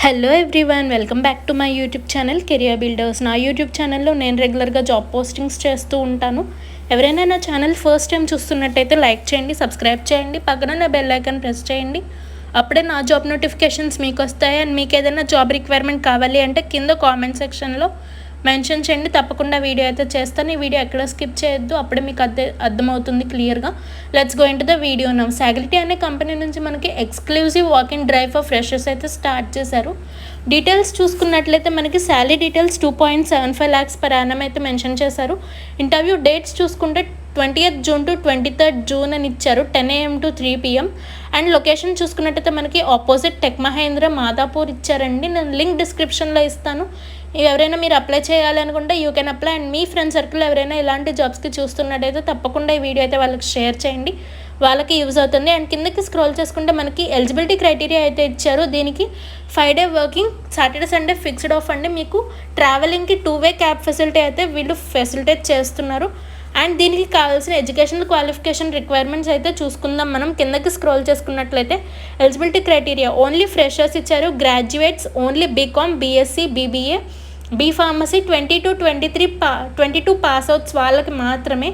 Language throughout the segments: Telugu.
Hello everyone, welcome back to my YouTube channel career builders. నా యూట్యూబ్ ఛానల్లో నేను రెగ్యులర్గా జాబ్ పోస్టింగ్స్ చేస్తూ ఉంటాను. ఎవరైనా నా ఛానల్ ఫస్ట్ టైం చూస్తున్నట్టయితే లైక్ చేయండి, సబ్స్క్రైబ్ చేయండి, పక్కన నా బెల్ ఐకాన్ ప్రెస్ చేయండి. అప్పుడే నా జాబ్ నోటిఫికేషన్స్ మీకు వస్తాయి. అండ్ మీకు ఏదైనా జాబ్ రిక్వైర్మెంట్ కావాలి అంటే కింద కామెంట్ సెక్షన్లో మెన్షన్ చేయండి. తప్పకుండా వీడియో అయితే చేస్తాను. ఈ వీడియో ఎక్కడ స్కిప్ చేయొద్దు, అప్పుడే మీకు అర్థమవుతుంది క్లియర్గా. Let's go in to the video now. సాగిలిటీ అనే కంపెనీ నుంచి మనకి exclusive walking drive for freshers అయితే స్టార్ట్ చేశారు. డీటెయిల్స్ చూసుకున్నట్లయితే మనకి salary details 2.75 lakhs per annum అయితే మెన్షన్ చేశారు. ఇంటర్వ్యూ డేట్స్ చూసుకుంటే 20th June to 23rd June అని ఇచ్చారు, 10 AM to 3 PM. And location చూసుకున్నట్టయితే మనకి ఆపోజిట్ టెక్ మహేంద్ర మాదాపూర్ ఇచ్చారండి. నేను లింక్ డిస్క్రిప్షన్లో ఇస్తాను. ఎవరైనా మీరు అప్లై చేయాలి అనుకుంటే you can apply. And me friend circle ఎవరైనా ఇలాంటి జాబ్స్కి చూస్తున్నట్టయితే తప్పకుండా ఈ వీడియో అయితే వాళ్ళకి షేర్ చేయండి, వాళ్ళకి యూజ్ అవుతుంది. అండ్ కిందకి స్క్రోల్ చేసుకుంటే మనకి ఎలిజిబిలిటీ క్రైటీరియా అయితే ఇచ్చారు. దీనికి 5 day working, Saturday Sunday fixed of అండి. మీకు ట్రావెలింగ్కి 2-way క్యాబ్ ఫెసిలిటీ అయితే వీళ్ళు ఫెసిలిటేట్ చేస్తున్నారు. అండ్ దీనికి కావాల్సిన ఎడ్యుకేషనల్ క్వాలిఫికేషన్ రిక్వైర్మెంట్స్ అయితే చూసుకుందాం. మనం కిందకి స్క్రోల్ చేసుకున్నట్లయితే ఎలిజిబిలిటీ క్రైటీరియా ఓన్లీ ఫ్రెషర్స్ ఇచ్చారు. Graduates only B Com, B Sc, BBA, B pharmacy 22 pass outs వాళ్ళకి మాత్రమే.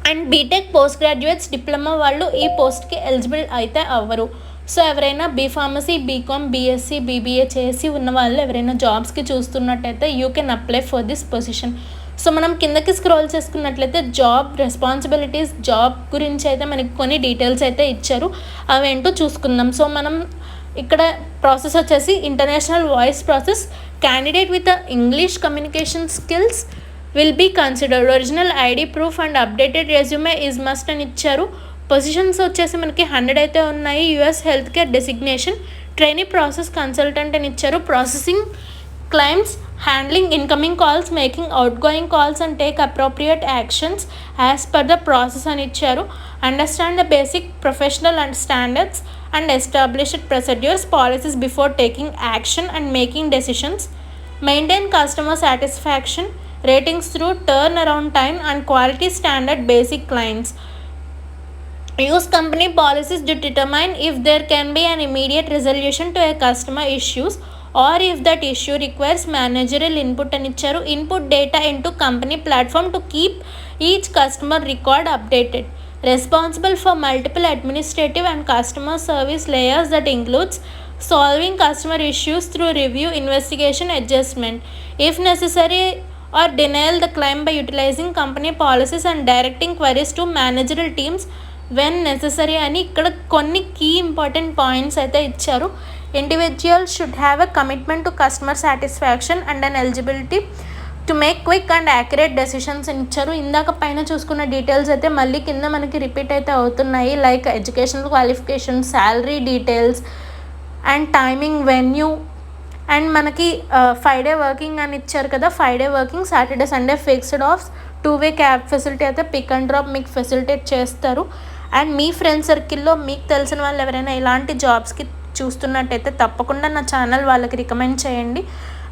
And B Tech, post graduates, diploma వాళ్ళు ఈ పోస్ట్కి ఎలిజిబుల్ అయితే అవ్వరు. సో ఎవరైనా B pharmacy, B Com, B Sc, BBA చేసి ఉన్న వాళ్ళు ఎవరైనా జాబ్స్కి చూస్తున్నట్టయితే you can apply for this position. So మనం కిందకి స్క్రోల్ చేసుకున్నట్లయితే జాబ్ రెస్పాన్సిబిలిటీస్, జాబ్ గురించి అయితే మనకి కొన్ని డీటెయిల్స్ అయితే ఇచ్చారు. అవేంటో చూసుకుందాం. సో మనం ఇక్కడ ప్రాసెస్ వచ్చేసి international voice process. Candidate with English communication skills will be considered. Original ID proof and updated resume is must అని ఇచ్చారు. పొజిషన్స్ వచ్చేసి మనకి 100 అయితే ఉన్నాయి. US health care designation. Trainee process consultant అని ఇచ్చారు. Processing claims, handling incoming calls, making outgoing calls and take appropriate actions as per the process అని ఇచ్చారు. Understand the basic professional and standards and established procedures, policies before taking action and making decisions. Maintain customer satisfaction ratings through turnaround time and quality standard basic clients. Use company policies to determine if there can be an immediate resolution to a customer issues or if that issue requires managerial input and icharu. Input data into company platform to keep each customer record updated. Responsible for multiple administrative and customer service layers that includes solving customer issues through review, investigation, adjustment. If necessary or denial the claim by utilizing company policies and directing queries to managerial teams when necessary అని ఇక్కడ కొన్ని కీ ఇంపార్టెంట్ పాయింట్స్ అయితే ఇచ్చారు. Individual should have a commitment to customer satisfaction and an eligibility to make quick and accurate decisions అని ఇచ్చారు. ఇందాక పైన చూసుకున్న డీటెయిల్స్ అయితే మళ్ళీ కింద మనకి రిపీట్ అయితే అవుతున్నాయి. Like educational qualification, salary details and timing, venue. And మనకి 5 day వర్కింగ్ అని ఇచ్చారు కదా, 5 day working, Saturday Sunday fixed of, 2-way cab facility అయితే పిక్ అండ్ డ్రాప్ మీకు ఫెసిలిటేట్ చేస్తారు. అండ్ మీ ఫ్రెండ్ సర్కిల్లో మీకు తెలిసిన వాళ్ళు ఎవరైనా ఇలాంటి జాబ్స్కి చూస్తున్నట్టయితే తప్పకుండా నా ఛానల్ వాళ్ళకి రికమెండ్ చేయండి.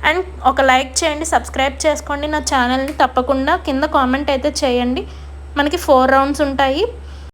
అండ్ ఒక లైక్ చేయండి, సబ్స్క్రైబ్ చేసుకోండి నా ఛానల్ని. తప్పకుండా కింద కామెంట్ అయితే చేయండి. మనకి 4 rounds ఉంటాయి.